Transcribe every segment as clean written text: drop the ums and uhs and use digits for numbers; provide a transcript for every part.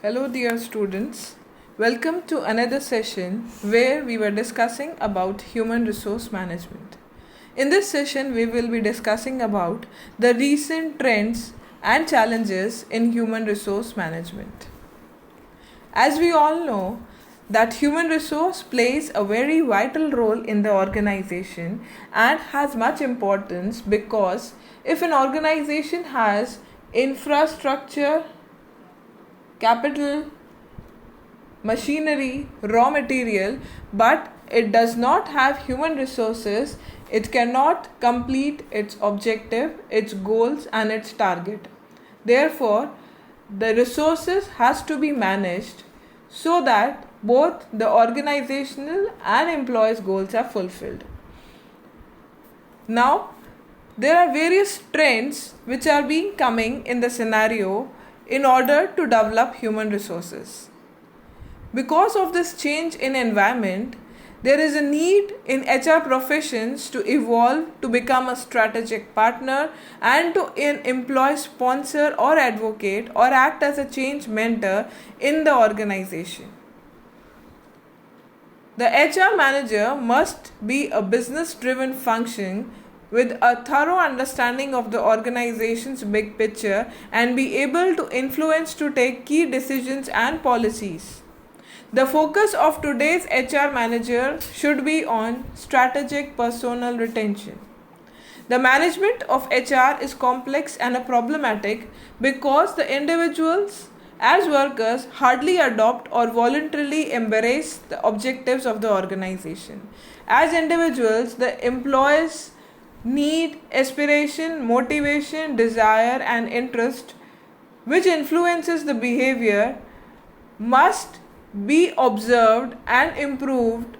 Hello, dear students. Welcome to another session where we were discussing about human resource management. In this session, we will be discussing about the recent trends and challenges in human resource management. As we all know, that human resource plays a very vital role in the organization and has much importance because if an organization has infrastructure, capital, machinery, raw material, but it does not have human resources, it cannot complete its objective, its goals, and its target. Therefore, the resources has to be managed so that both the organizational and employees' goals are fulfilled. Now, there are various trends which are being coming in the scenario in order to develop human resources. Because of this change in environment, there is a need in HR professions to evolve to become a strategic partner and to employ, sponsor or advocate or act as a change mentor in the organization. The HR manager must be a business driven function with a thorough understanding of the organization's big picture and be able to influence to take key decisions and policies. The focus of today's HR manager should be on strategic personnel retention. The management of HR is complex and problematic because the individuals as workers hardly adopt or voluntarily embrace the objectives of the organization. As individuals, the employees need, aspiration, motivation, desire, and interest, which influences the behavior, must be observed and improved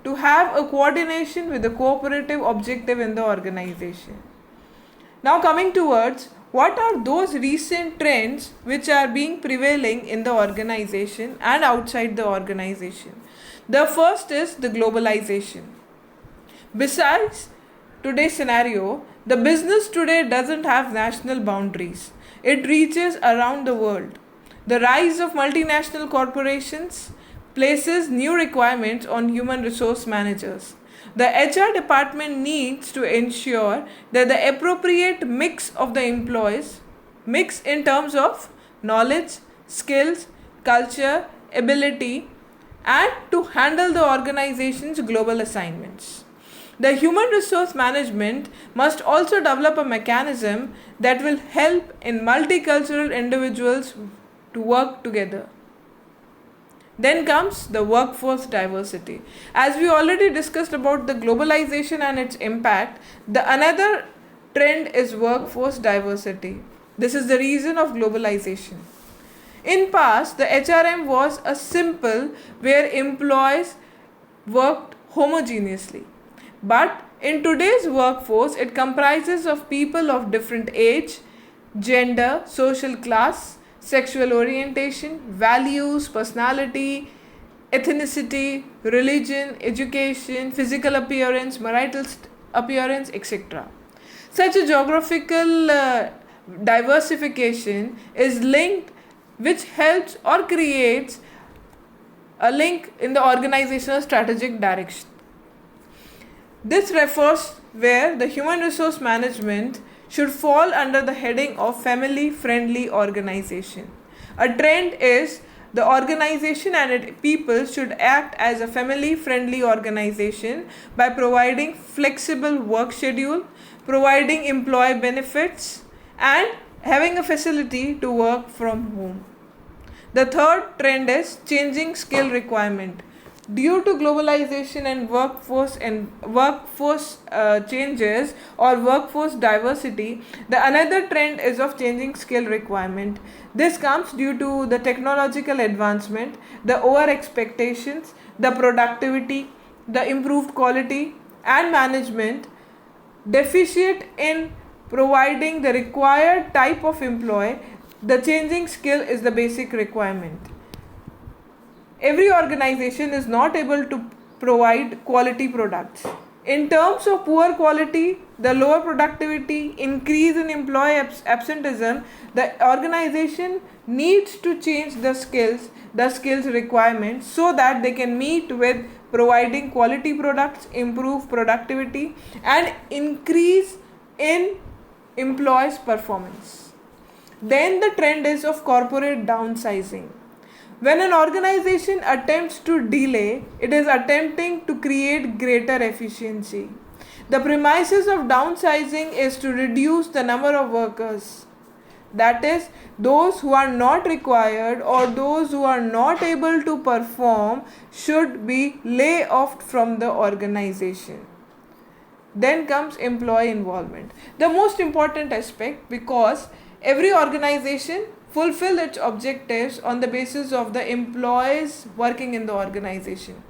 to have a coordination with the cooperative objective in the organization. Now, coming towards what are those recent trends which are being prevailing in the organization and outside the organization. The first is the globalization. Besides today's scenario, the business today doesn't have national boundaries. It reaches around the world. The rise of multinational corporations places new requirements on human resource managers. The HR department needs to ensure that the appropriate mix of the employees, mix in terms of knowledge, skills, culture, ability, and to handle the organization's global assignments. The human resource management must also develop a mechanism that will help in multicultural individuals to work together. Then comes the workforce diversity. As we already discussed about the globalization and its impact, the another trend is workforce diversity. This is the reason of globalization. In past, the HRM was a simple where employees worked homogeneously. But in today's workforce, it comprises of people of different age, gender, social class, sexual orientation, values, personality, ethnicity, religion, education, physical appearance, marital appearance, etc. Such a geographical diversification is linked, which helps or creates a link in the organizational strategic direction. This refers where the human resource management should fall under the heading of family friendly organization. A trend is the organization and its people should act as a family friendly organization by providing flexible work schedule, providing employee benefits, and having a facility to work from home. The third trend is changing skill requirement. Due to globalization and workforce changes or workforce diversity, the another trend is of changing skill requirement. This comes due to the technological advancement, the over expectations, the productivity, the improved quality and management deficit in providing the required type of employee. The changing skill is the basic requirement. Every organization is not able to provide quality products. In terms of poor quality, the lower productivity, increase in employee absenteeism, the organization needs to change the skills requirements so that they can meet with providing quality products, improve productivity, and increase in employees' performance. Then the trend is of corporate downsizing. When an organization attempts to delay, it is attempting to create greater efficiency. The premises of downsizing is to reduce the number of workers. That is, those who are not required or those who are not able to perform should be laid off from the organization. Then comes employee involvement, the most important aspect, because every organization fulfill its objectives on the basis of the employees working in the organization.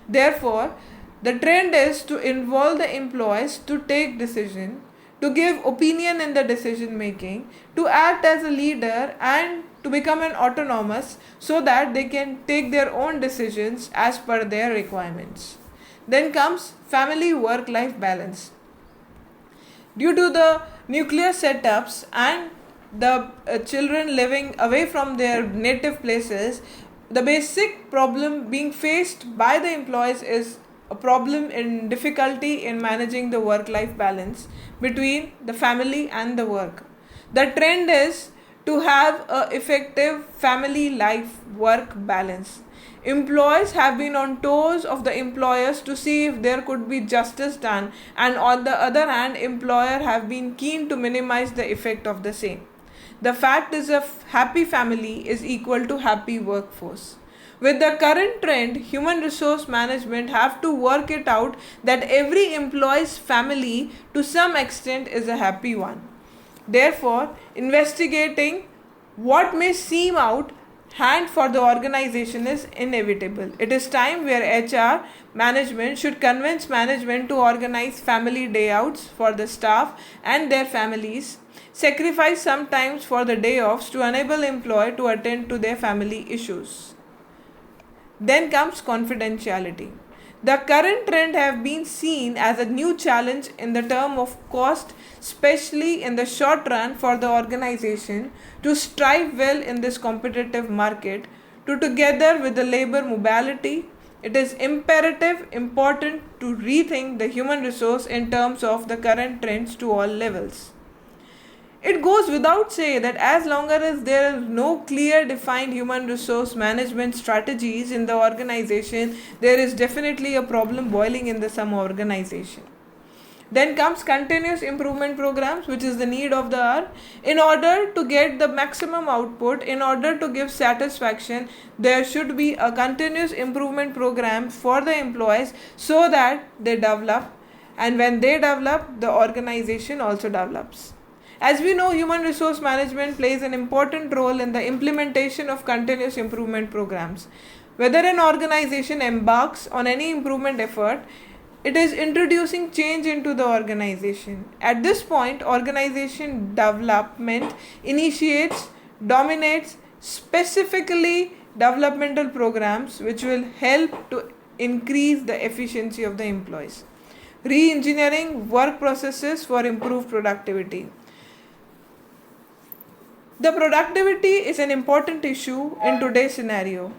Therefore, the trend is to involve the employees to take decision, to give opinion in the decision making, to act as a leader and to become an autonomous so that they can take their own decisions as per their requirements. Then comes family work-life balance. Due to the nuclear setups and the children living away from their native places, the basic problem being faced by the employees is a problem in difficulty in managing the work-life balance between the family and the work. The trend is to have a effective family life work balance. Employees have been on toes of the employers to see if there could be justice done, and on the other hand, employer have been keen to minimize the effect of the same. The fact is a happy family is equal to happy workforce. With the current trend, human resource management have to work it out that every employee's family to some extent is a happy one. Therefore, investigating what may seem out hand for the organization is inevitable. It is time where HR management should convince management to organize family day outs for the staff and their families, sacrifice sometimes for the day offs to enable employee to attend to their family issues. Then comes confidentiality. The current trend have been seen as a new challenge in the term of cost, especially in the short run for the organization to strive well in this competitive market. Together with the labor mobility, it is important to rethink the human resource in terms of the current trends to all levels. It goes without say that as long as there is no clear defined human resource management strategies in the organization, there is definitely a problem boiling in some organization. Then comes continuous improvement programs, which is the need of the hour. In order to get the maximum output, in order to give satisfaction, there should be a continuous improvement program for the employees so that they develop, and when they develop, the organization also develops. As we know, human resource management plays an important role in the implementation of continuous improvement programs. Whether an organization embarks on any improvement effort, it is introducing change into the organization. At this point, organization development initiates, dominates specifically developmental programs which will help to increase the efficiency of the employees. Re-engineering work processes for improved productivity. The productivity is an important issue in today's scenario.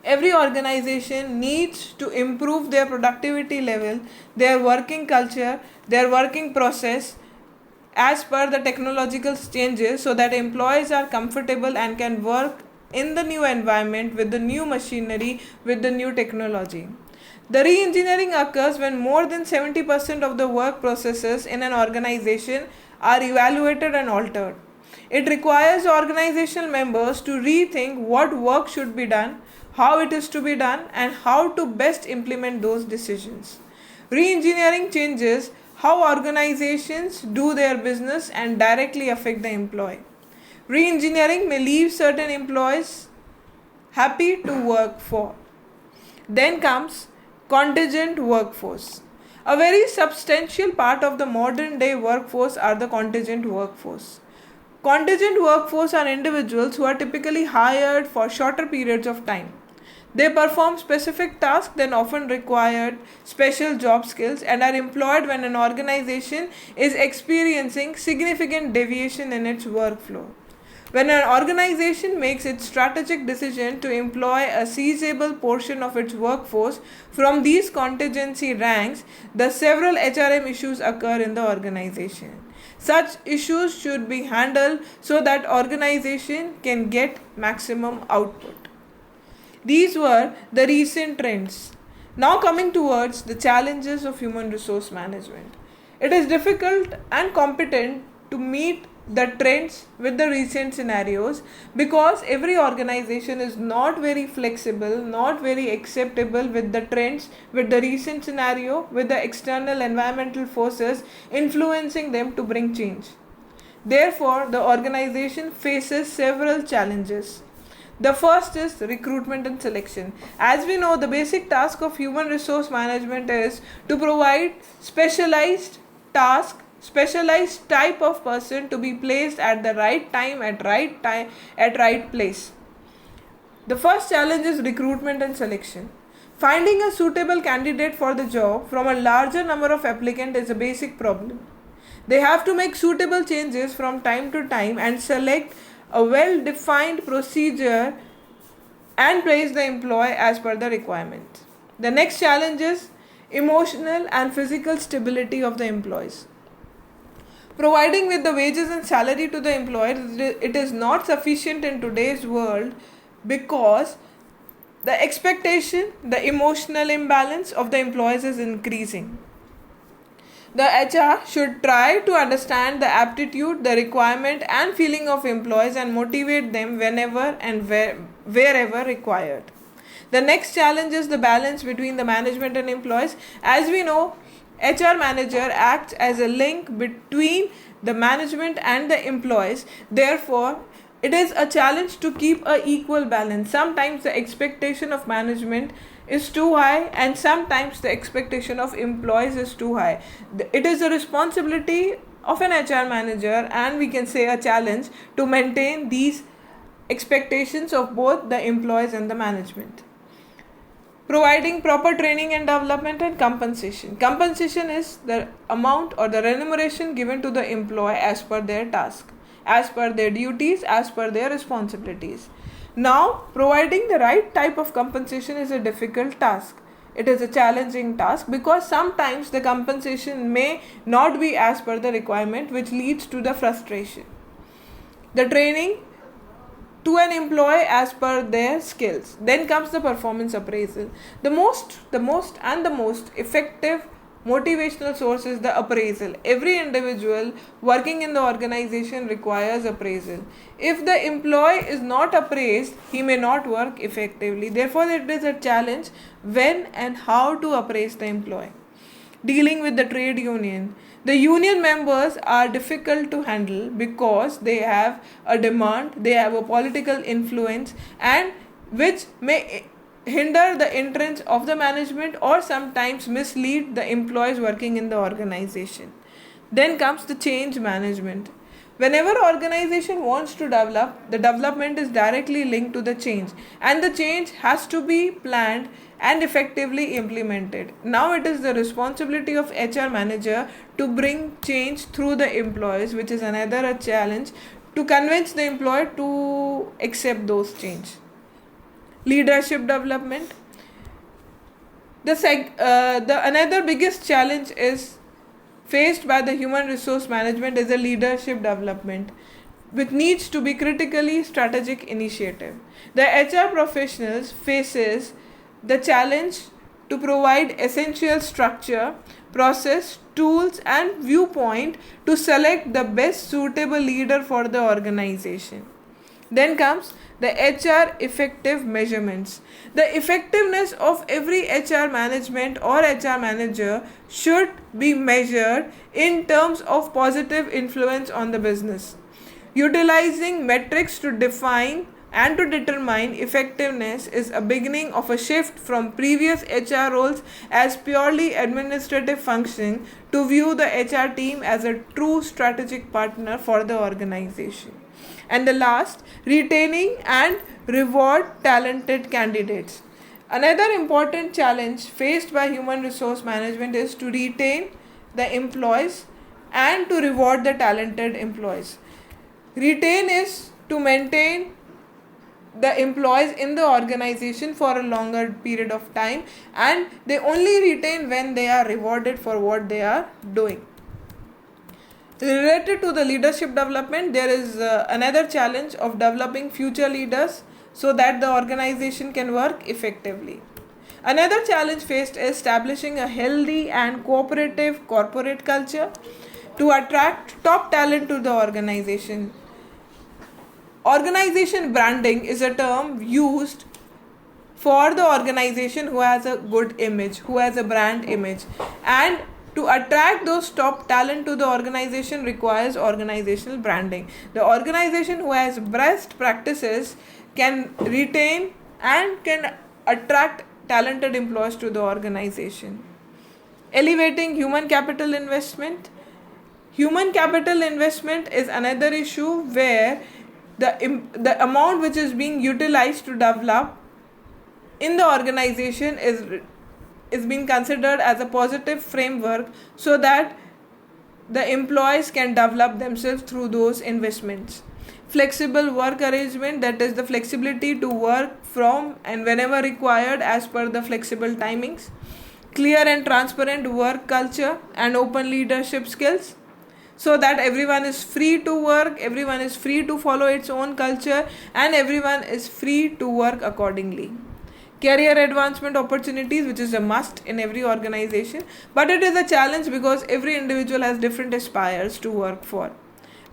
Every organization needs to improve their productivity level, their working culture, their working process as per the technological changes so that employees are comfortable and can work in the new environment with the new machinery, with the new technology. The re-engineering occurs when more than 70% of the work processes in an organization are evaluated and altered. It requires organizational members to rethink what work should be done, how it is to be done, and how to best implement those decisions. Re-engineering changes how organizations do their business and directly affect the employee. Re-engineering may leave certain employees happy to work for. Then comes contingent workforce. A very substantial part of the modern day workforce are the contingent workforce. Contingent workforce are individuals who are typically hired for shorter periods of time. They perform specific tasks that often require special job skills and are employed when an organization is experiencing significant deviation in its workflow. When an organization makes its strategic decision to employ a sizable portion of its workforce from these contingency ranks, the several HRM issues occur in the organization. Such issues should be handled so that organization can get maximum output. These were the recent trends. Now coming towards the challenges of human resource management. It is difficult and competent to meet the trends with the recent scenarios because every organization is not very flexible, not very acceptable with the trends, with the recent scenario, with the external environmental forces influencing them to bring change. Therefore, the organization faces several challenges. The first is recruitment and selection. As we know, the basic task of human resource management is to provide specialized type of person to be placed at the right time at right place. The first challenge is recruitment and selection. Finding a suitable candidate for the job from a larger number of applicants is a basic problem. They have to make suitable changes from time to time and select a well-defined procedure and place the employee as per the requirement. The next challenge is emotional and physical stability of the employees. Providing with the wages and salary to the employer, it is not sufficient in today's world because the expectation, the emotional imbalance of the employees is increasing. The HR should try to understand the aptitude, the requirement and feeling of employees and motivate them whenever and wherever required. The next challenge is the balance between the management and employees. As we know, HR manager acts as a link between the management and the employees. Therefore, it is a challenge to keep an equal balance. Sometimes the expectation of management is too high and sometimes the expectation of employees is too high. It is a responsibility of an HR manager and we can say a challenge to maintain these expectations of both the employees and the management. Providing proper training and development and compensation. Compensation is the amount or the remuneration given to the employee as per their task, as per their duties, as per their responsibilities. Now, providing the right type of compensation is a difficult task. It is a challenging task because sometimes the compensation may not be as per the requirement, which leads to the frustration. The training to an employee as per their skills. Then comes the performance appraisal. The most effective motivational source is the appraisal. Every individual working in the organization requires appraisal. If the employee is not appraised, he may not work effectively. Therefore, it is a challenge when and how to appraise the employee. Dealing with the trade union. The union members are difficult to handle because they have a demand, they have a political influence and which may hinder the entrance of the management or sometimes mislead the employees working in the organization. Then comes the change management. Whenever organization wants to develop, the development is directly linked to the change and the change has to be planned and effectively implemented. Now it is the responsibility of HR manager to bring change through the employees, which is another a challenge to convince the employee to accept those change. Leadership development. The another biggest challenge is faced by the human resource management is the leadership development, which needs to be critically strategic initiative. The HR professionals faces the challenge to provide essential structure, process, tools and viewpoint to select the best suitable leader for the organization. Then comes the HR effective measurements. The effectiveness of every HR management or HR manager should be measured in terms of positive influence on the business. Utilizing metrics to define and to determine effectiveness is a beginning of a shift from previous HR roles as purely administrative function to view the HR team as a true strategic partner for the organization. And the last, retaining and reward talented candidates. Another important challenge faced by human resource management is to retain the employees and to reward the talented employees. Retain is to maintain the employees in the organization for a longer period of time, and they only retain when they are rewarded for what they are doing. Related to the leadership development, there is another challenge of developing future leaders so that the organization can work effectively. Another challenge faced is establishing a healthy and cooperative corporate culture to attract top talent to the organization. Organization branding is a term used for the organization who has a good image, who has a brand image, and to attract those top talent to the organization requires organizational branding. The organization who has best practices can retain and can attract talented employees to the organization. Elevating human capital investment. Human capital investment is another issue where the amount which is being utilized to develop in the organization is being considered as a positive framework so that the employees can develop themselves through those investments. Flexible work arrangement, that is the flexibility to work from and whenever required as per the flexible timings. Clear and transparent work culture and open leadership skills, so that everyone is free to work, everyone is free to follow its own culture, and everyone is free to work accordingly. Career advancement opportunities, which is a must in every organization, but it is a challenge because every individual has different aspires to work for.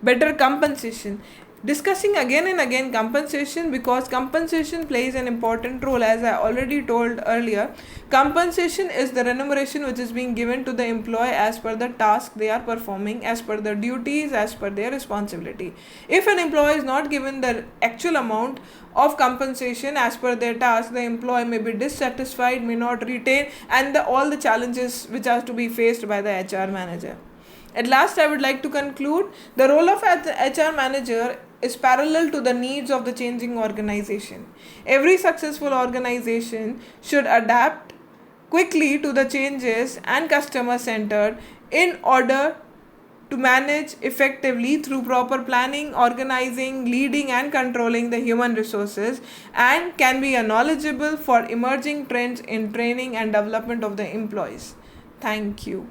Better compensation. Discussing again and again compensation because compensation plays an important role. As I already told earlier, compensation is the remuneration which is being given to the employee as per the task they are performing, as per the duties, as per their responsibility. If an employee is not given the actual amount of compensation as per their task, the employee may be dissatisfied, may not retain, and all the challenges which are to be faced by the HR manager. At last, I would like to conclude, the role of HR manager is parallel to the needs of the changing organization. Every successful organization should adapt quickly to the changes and customer-centered in order to manage effectively through proper planning, organizing, leading and controlling the human resources, and can be knowledgeable for emerging trends in training and development of the employees. Thank you.